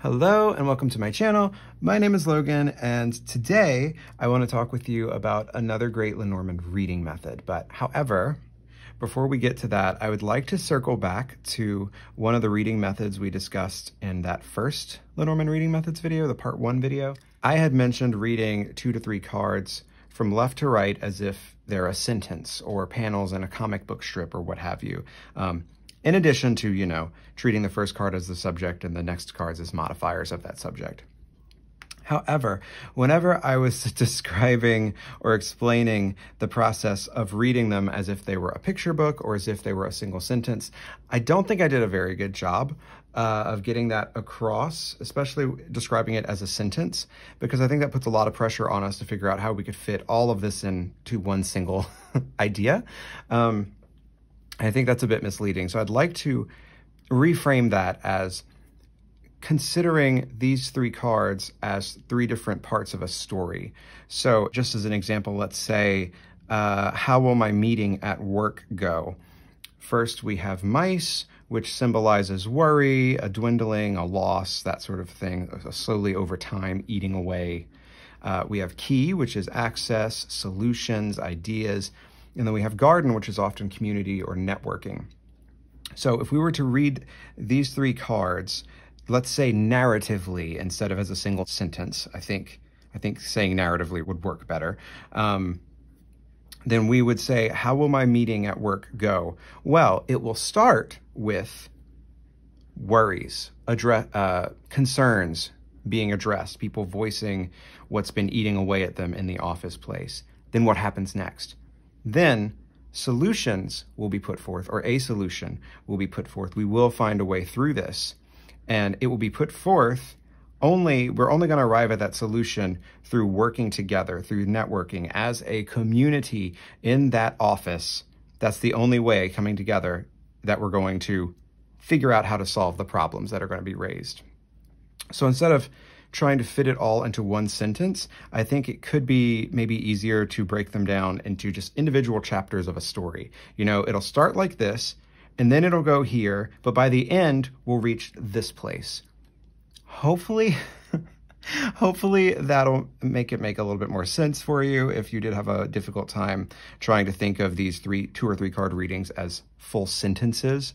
Hello and welcome to my channel. My name is Logan and today I want to talk with you about another great Lenormand reading method. But however, before we get to that, I would like to circle back to one of the reading methods we discussed in that first Lenormand reading methods video, the part 1 video. I had mentioned reading 2 to 3 cards from left to right as if they're a sentence or panels in a comic book strip or what have you. In addition to, treating the first card as the subject and the next cards as modifiers of that subject. However, whenever I was describing or explaining the process of reading them as if they were a picture book or as if they were a single sentence, I don't think I did a very good job of getting that across, especially describing it as a sentence, because I think that puts a lot of pressure on us to figure out how we could fit all of this into one single idea. I think that's a bit misleading. So I'd like to reframe that as considering these 3 cards as 3 different parts of a story. So just as an example, let's say, how will my meeting at work go? First, we have mice, which symbolizes worry, a dwindling, a loss, that sort of thing, slowly over time eating away. We have key, which is access, solutions, ideas. And then we have garden, which is often community or networking. So if we were to read these 3 cards, let's say narratively instead of as a single sentence, I think saying narratively would work better. Then we would say, how will my meeting at work go? Well, it will start with worries, concerns being addressed, people voicing what's been eating away at them in the office place. Then what happens next? Then solutions will be put forth, or a solution will be put forth. We will find a way through this, and it will be put forth we're only going to arrive at that solution through working together, through networking as a community in that office. That's the only way, coming together, that we're going to figure out how to solve the problems that are going to be raised. So instead of trying to fit it all into one sentence, I think it could be maybe easier to break them down into just individual chapters of a story. It'll start like this, and then it'll go here, but by the end, we'll reach this place. Hopefully that'll make a little bit more sense for you if you did have a difficult time trying to think of these 2 or 3 card readings as full sentences.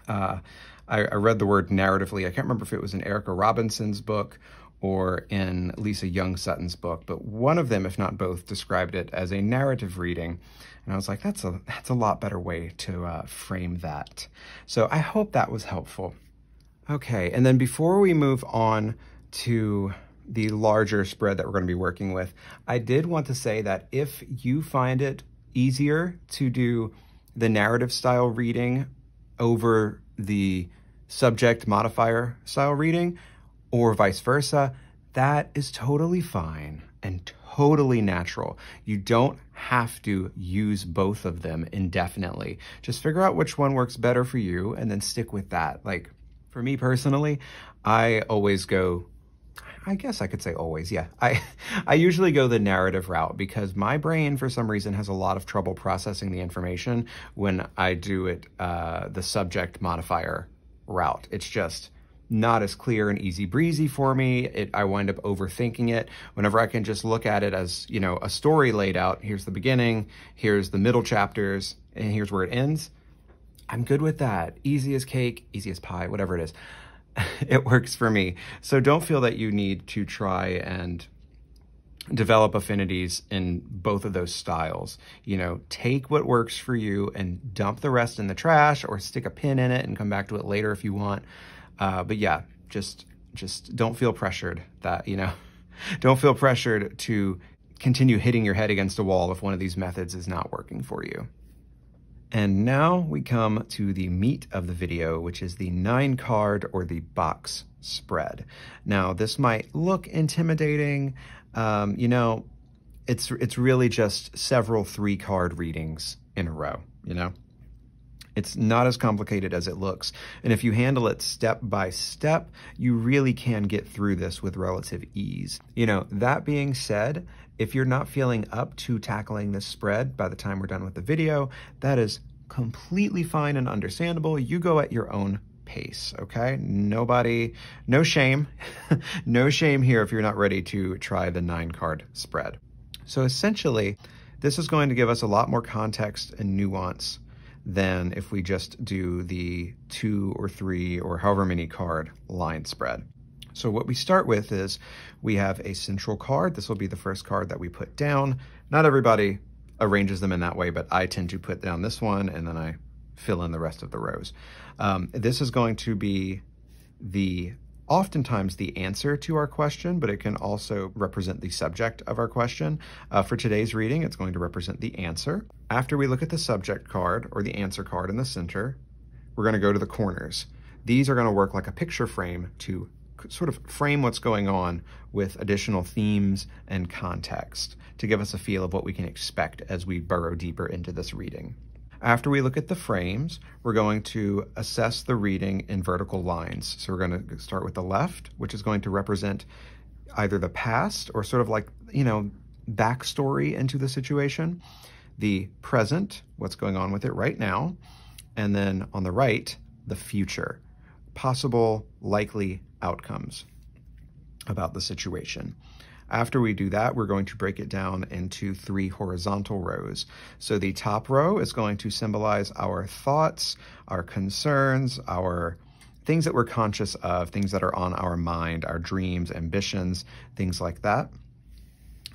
I read the word narratively. I can't remember if it was in Erica Robinson's book or in Lisa Young Sutton's book, but one of them, if not both, described it as a narrative reading. And I was like, that's a lot better way to frame that. So I hope that was helpful. Okay, and then before we move on to the larger spread that we're going to be working with, I did want to say that if you find it easier to do the narrative style reading over the subject modifier style reading, or vice versa, that is totally fine and totally natural. You don't have to use both of them indefinitely. Just figure out which one works better for you and then stick with that. Like for me personally, I always go, I guess I could say always, yeah. I usually go the narrative route because my brain, for some reason, has a lot of trouble processing the information when I do it the subject modifier route. It's just not as clear and easy breezy for me. I wind up overthinking it whenever I can just look at it as, a story laid out. Here's the beginning, here's the middle chapters, and here's where it ends. I'm good with that. Easy as cake, easy as pie, whatever it is. It works for me. So don't feel that you need to try and develop affinities in both of those styles. Take what works for you and dump the rest in the trash, or stick a pin in it and come back to it later if you want. But yeah, just don't feel pressured that, don't feel pressured to continue hitting your head against a wall if one of these methods is not working for you. And now we come to the meat of the video, which is the 9 card or the box spread. Now, this might look intimidating. It's really just several 3 card readings in a row, It's not as complicated as it looks. And if you handle it step by step, you really can get through this with relative ease. That being said, if you're not feeling up to tackling this spread by the time we're done with the video, that is completely fine and understandable. You go at your own pace, okay? Nobody, no shame, no shame here if you're not ready to try the 9-card spread. So essentially, this is going to give us a lot more context and nuance than if we just do the 2 or 3 or however many card line spread. So what we start with is we have a central card. This will be the first card that we put down. Not everybody arranges them in that way, but I tend to put down this one and then I fill in the rest of the rows. This is going to be oftentimes the answer to our question, but it can also represent the subject of our question. For today's reading, it's going to represent the answer. After we look at the subject card or the answer card in the center, we're going to go to the corners. These are going to work like a picture frame to sort of frame what's going on with additional themes and context to give us a feel of what we can expect as we burrow deeper into this reading. After we look at the frames, we're going to assess the reading in vertical lines. So we're going to start with the left, which is going to represent either the past or sort of like, backstory into the situation. The present, what's going on with it right now. And then on the right, the future, possible, likely outcomes about the situation. After we do that, we're going to break it down into 3 horizontal rows. So the top row is going to symbolize our thoughts, our concerns, our things that we're conscious of, things that are on our mind, our dreams, ambitions, things like that.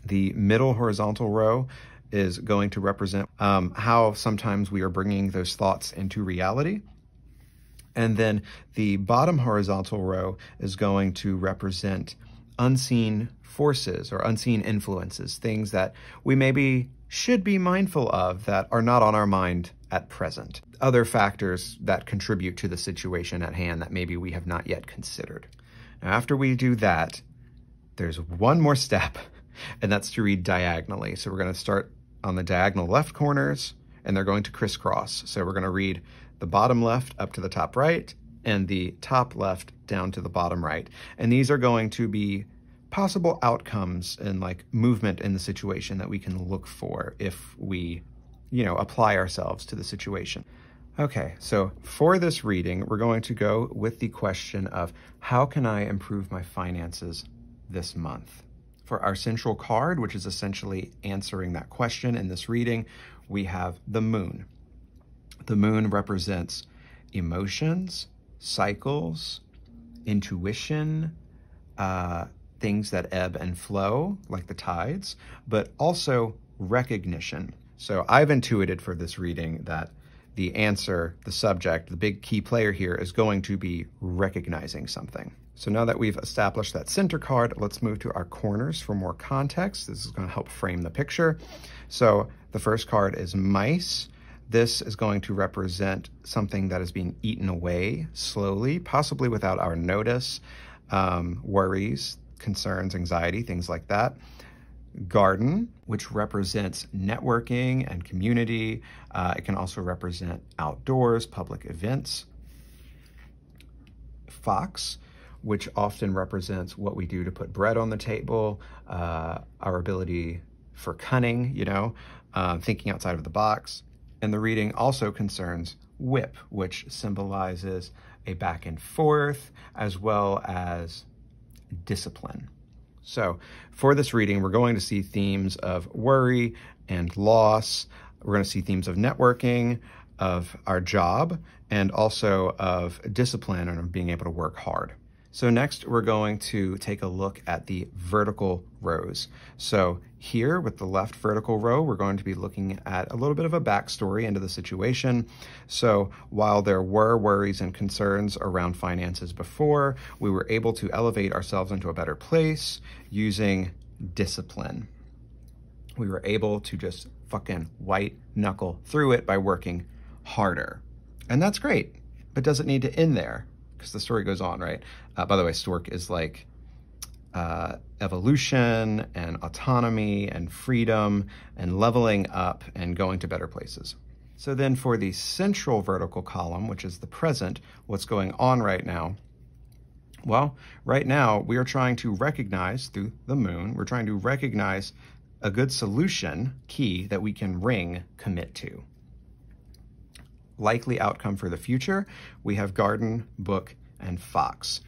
The middle horizontal row is going to represent how sometimes we are bringing those thoughts into reality. And then the bottom horizontal row is going to represent unseen forces or unseen influences, things that we maybe should be mindful of that are not on our mind at present. Other factors that contribute to the situation at hand that maybe we have not yet considered. Now, after we do that, there's one more step, and that's to read diagonally. So we're going to start on the diagonal left corners, and they're going to crisscross. So we're going to read the bottom left up to the top right, and the top left down to the bottom right. And these are going to be possible outcomes and like movement in the situation that we can look for if we, apply ourselves to the situation. Okay, so for this reading, we're going to go with the question of how can I improve my finances this month? For our central card, which is essentially answering that question in this reading, we have the moon. The moon represents emotions, cycles, intuition, things that ebb and flow, like the tides, but also recognition. So I've intuited for this reading that the answer, the subject, the big key player here is going to be recognizing something. So now that we've established that center card, let's move to our corners for more context. This is going to help frame the picture. So the first card is mice. This is going to represent something that is being eaten away slowly, possibly without our notice, worries, concerns, anxiety, things like that. Garden, which represents networking and community. It can also represent outdoors, public events. Fox, which often represents what we do to put bread on the table, our ability for cunning, thinking outside of the box. And the reading also concerns whip, which symbolizes a back and forth, as well as discipline. So for this reading, we're going to see themes of worry and loss. We're going to see themes of networking, of our job, and also of discipline and of being able to work hard. So next, we're going to take a look at the vertical rows. So here with the left vertical row, we're going to be looking at a little bit of a backstory into the situation. So while there were worries and concerns around finances before, we were able to elevate ourselves into a better place using discipline. We were able to just fucking white knuckle through it by working harder. And that's great, but does it need to end there? Because the story goes on, right? By the way, stork is like evolution and autonomy and freedom and leveling up and going to better places. So then for the central vertical column, which is the present, what's going on right now? Well, right now we are trying to recognize through the moon, we're trying to recognize a good solution key that we can commit to. likely outcome for the future, we have garden, book, and fox.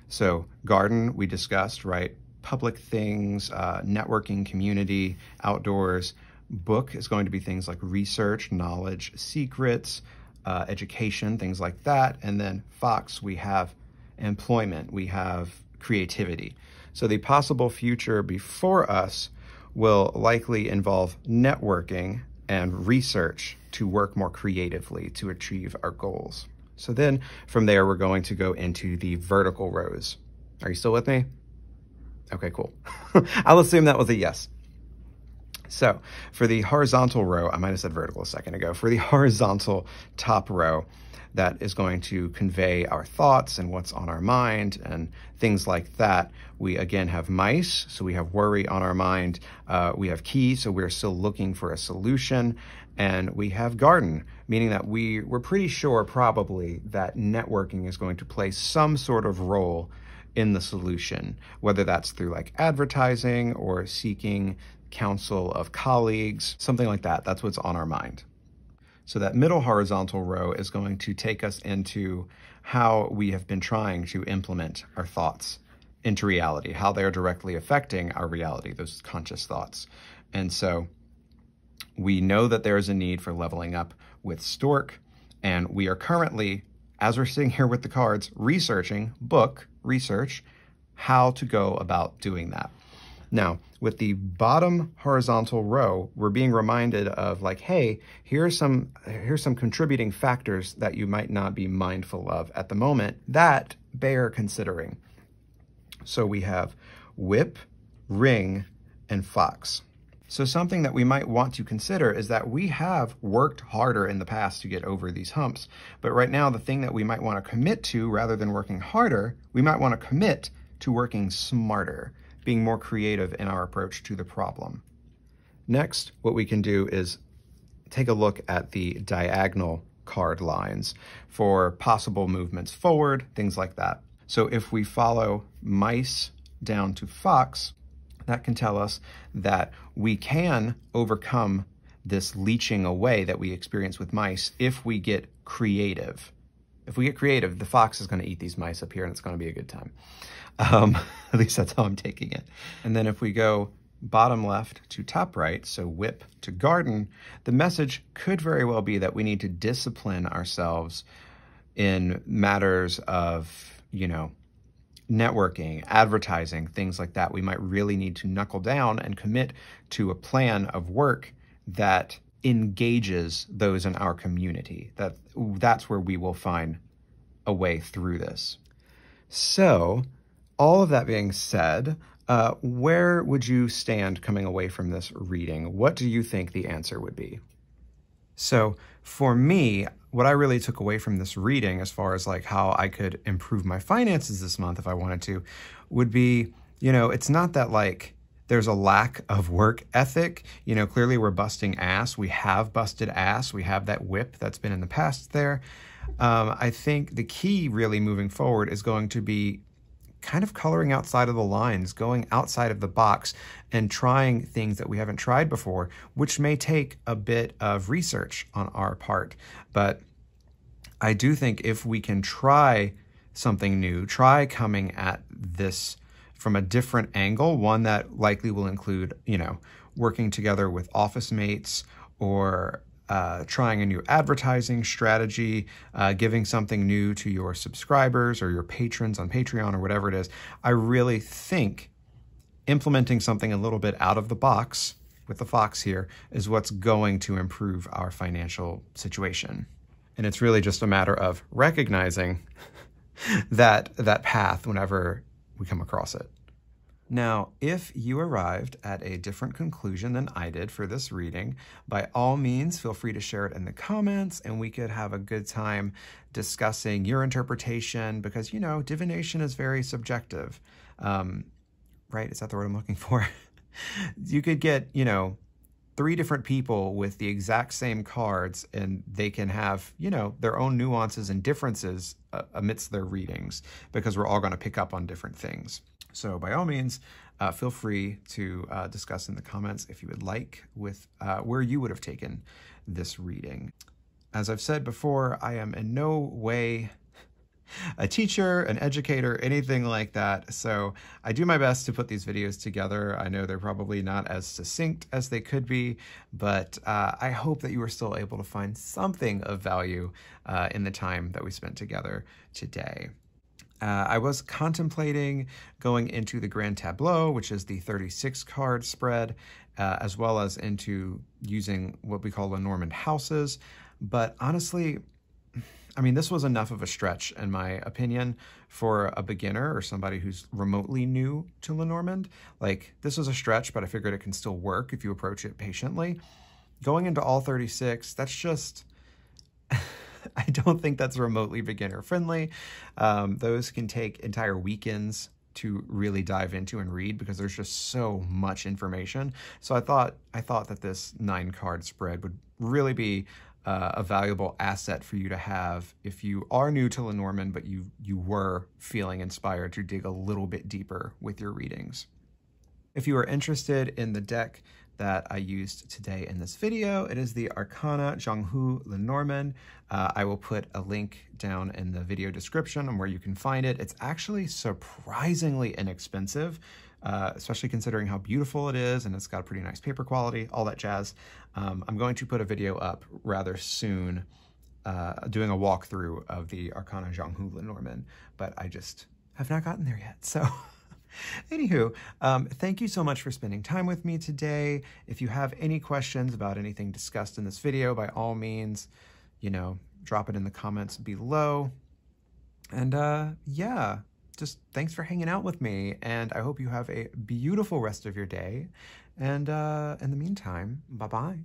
So garden, we discussed, right? Public things, networking, community, outdoors. Book is going to be things like research, knowledge, secrets, education, things like that. And then fox, we have employment, we have creativity. So the possible future before us will likely involve networking and research to work more creatively to achieve our goals. So then from there, we're going to go into the vertical rows. Are you still with me? Okay, cool. I'll assume that was a yes. So for the horizontal row, I might have said vertical a second ago, for the horizontal top row, that is going to convey our thoughts and what's on our mind and things like that. We again have mice, so we have worry on our mind. We have key, so we're still looking for a solution. And we have garden, meaning that we're pretty sure probably that networking is going to play some sort of role in the solution, whether that's through like advertising or seeking counsel of colleagues, something like that. That's what's on our mind. So that middle horizontal row is going to take us into how we have been trying to implement our thoughts into reality, how they're directly affecting our reality, those conscious thoughts. And so we know that there is a need for leveling up with Stork, and we are currently, as we're sitting here with the cards, research how to go about doing that. Now, with the bottom horizontal row, we're being reminded of like, hey, here's some contributing factors that you might not be mindful of at the moment that bear considering. So we have whip, ring, and fox. So something that we might want to consider is that we have worked harder in the past to get over these humps. But right now, the thing that we might want to commit to, rather than working harder, we might want to commit to working smarter, being more creative in our approach to the problem. Next, what we can do is take a look at the diagonal card lines for possible movements forward, things like that. So if we follow mice down to fox, that can tell us that we can overcome this leeching away that we experience with mice if we get creative. If we get creative, the fox is going to eat these mice up here and it's going to be a good time. At least that's how I'm taking it. And then if we go bottom left to top right, so whip to garden, the message could very well be that we need to discipline ourselves in matters of, networking, advertising, things like that. We might really need to knuckle down and commit to a plan of work that engages those in our community. That's where we will find a way through this. So, all of that being said, where would you stand coming away from this reading? What do you think the answer would be? So for me, what I really took away from this reading, as far as like how I could improve my finances this month if I wanted to, would be, it's not that like there's a lack of work ethic. Clearly we're busting ass. We have busted ass. We have that whip that's been in the past there. I think the key really moving forward is going to be kind of coloring outside of the lines, going outside of the box and trying things that we haven't tried before, which may take a bit of research on our part. But I do think if we can try something new, try coming at this from a different angle, one that likely will include, working together with office mates or trying a new advertising strategy, giving something new to your subscribers or your patrons on Patreon or whatever it is. I really think implementing something a little bit out of the box with the fox here is what's going to improve our financial situation. And it's really just a matter of recognizing that path whenever we come across it. Now, if you arrived at a different conclusion than I did for this reading, by all means, feel free to share it in the comments and we could have a good time discussing your interpretation because, divination is very subjective, right? Is that the word I'm looking for? You could get, 3 different people with the exact same cards and they can have, their own nuances and differences amidst their readings because we're all going to pick up on different things. So by all means, feel free to discuss in the comments if you would like with where you would have taken this reading. As I've said before, I am in no way a teacher, an educator, anything like that. So I do my best to put these videos together. I know they're probably not as succinct as they could be, but I hope that you were still able to find something of value in the time that we spent together today. I was contemplating going into the Grand Tableau, which is the 36 card spread, as well as into using what we call Lenormand houses. But honestly, I mean, this was enough of a stretch, in my opinion, for a beginner or somebody who's remotely new to Lenormand. Like, this was a stretch, but I figured it can still work if you approach it patiently. Going into all 36, that's just... I don't think that's remotely beginner friendly. Those can take entire weekends to really dive into and read because there's just so much information. So I thought that this 9-card spread would really be a valuable asset for you to have if you are new to Lenormand, but you were feeling inspired to dig a little bit deeper with your readings. If you are interested in the deck that I used today in this video, it is the Arcana Zhanghu Lenormand. I will put a link down in the video description on where you can find it. It's actually surprisingly inexpensive, especially considering how beautiful it is, and it's got a pretty nice paper quality, all that jazz. I'm going to put a video up rather soon doing a walkthrough of the Arcana Zhanghu Lenormand, but I just have not gotten there yet, so... Anywho, thank you so much for spending time with me today. If you have any questions about anything discussed in this video, by all means, drop it in the comments below. And yeah, just thanks for hanging out with me. And I hope you have a beautiful rest of your day. And in the meantime, bye-bye.